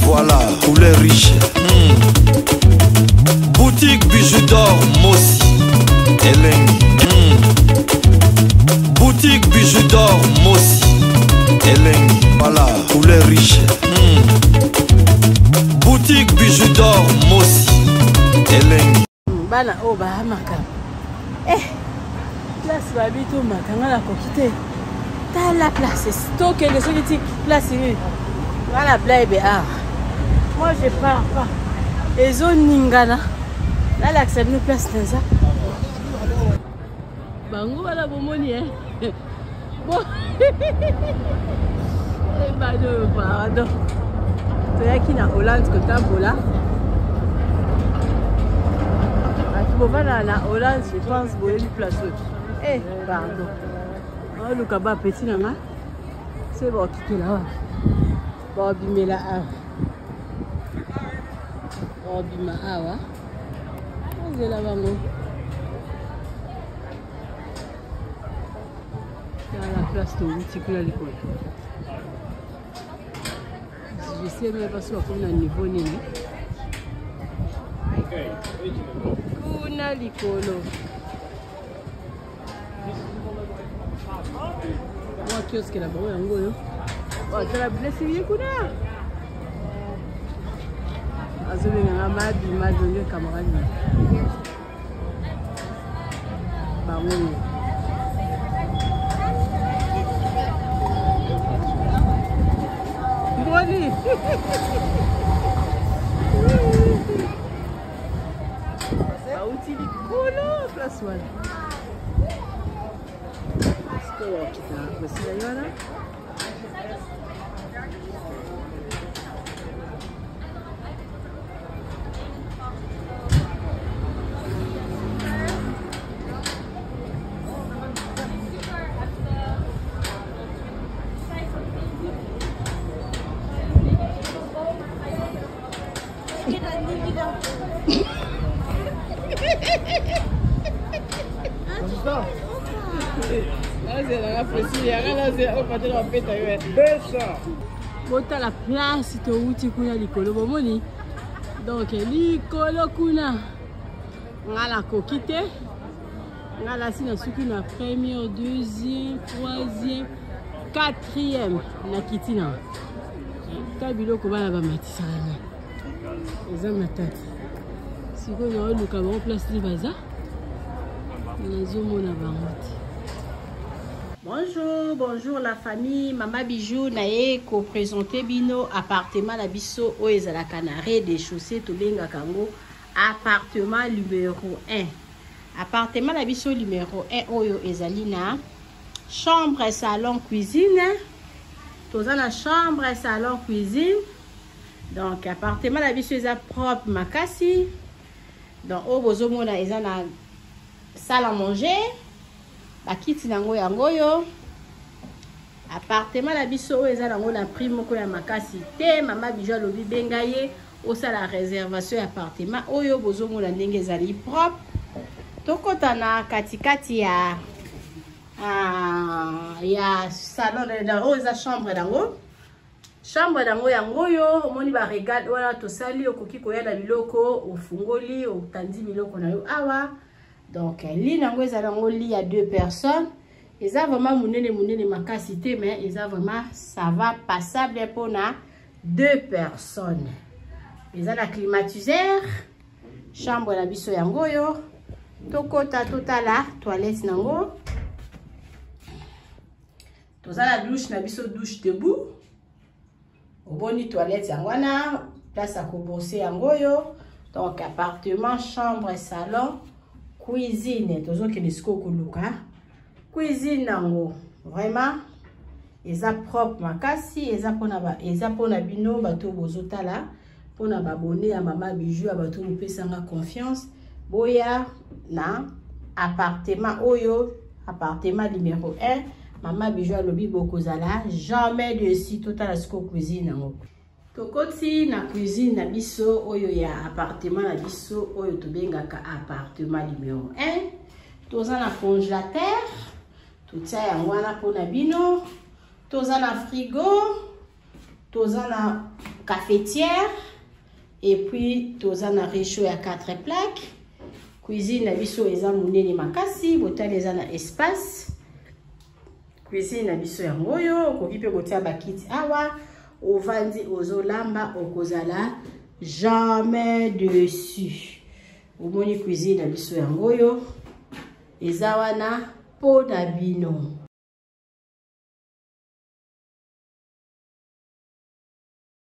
Voilà, poulet riche. Boutique bijoux d'or Mossi Elengi. Boutique bijoux d'or Mossi Elengi. Voilà, poulet riche. Boutique bijoux d'or Mossi Elengi. Bana o bahamaka. Place babito makanga la kokite. Ta la place stock les soviétiques place la blague ah. Moi je pars pas. Et zone ningana. Là l'accepte nous place dans ça. Bango wala bomoni Bon. Pardon. Tu es qui na Hollande que tambola. La Hollande, je pense que c'est une place. Pardon. Oh, le cabas petit là. C'est bon, qui est là. Bon, bimé là. Bon, bimé là. On est là, bango. C'est la place de l'outil là, l'école. Je sais même pas si on a un niveau néné. Kuna likolo. Moi kiosque là bas yango yo. Oh, tu la blessé kuna. Azumi na madi madonge camarade. Bango. Boni. Place one. Bota la place to uti kuna likolo bomoni. Donc likolo kuna ngala kokite. Ngala sina suki na première, deuxième, troisième, quatrième na kitina. Kabilo ko bana ba matisa na. Eza matata. Siko na luka ba place li baza. Nazo mona bangote. Bonjour, bonjour la famille. Mama Bijou nae ko présenter bino appartement la biso o ezala canaré des chaussées to benga kango appartement numéro 1. Appartement la biso numéro 1 oyo ezali na chambre, salon, cuisine. Toza na chambre, salon, cuisine. Donc appartement la biso eza propre makasi. Donc o bozo mona eza na salle à manger. Bakiti nango yango yo. Appartement la biso eza nango na prix moko ya makasi te. Mama Bijou lobi bengaye o sala réservation appartement oyo bozo mona ndenge ezali propre. Tokota na katikati ya salon o eza chambre nango. Chambre nango yango yo omoni ba regarde wala to sali okoki koya na biloko ofungoli otandi biloko na yo awa. Donc, lit nango ezalongo lit à 2 personnes. Ils ont vraiment mounene makasité, mais ils ont vraiment ça va passable pour na 2 personnes. Ils ont la climatiseur, chambre la biso yango yo, tokota totala toilette nango. Toza la douche na biso douche debout. Oboni toilette yango na place à koboser yango yo. Donc appartement, chambre, salon. Cuisine, toujours que les koluka. Cuisine nango, vraiment, eza propre makasi, eza pona bino bato bozotala, pona babone ya Mama Bijou bato mupesanga confiance. Boya na appartement oyo, appartement numéro 1, Mama Bijou alobi bokozala jamais de si total asko cuisine nango. Tokoti na cuisine na biso oyo ya appartement na biso oyo tobengaka appartement numéro 1. Toza na congélateur, totia yango wana pona bino. Toza na frigo, toza na cafetière. Et puis, toza na réchaud à 4 plaques. Cuisine na biso eza munene makasi, botali eza na espace. Cuisine na biso yango yo, okoki pe kotia bakiti awa, ovandi ozolamba okozala jamais dessus. Omoni cuisine na biso yango yo, eza wana po na bino.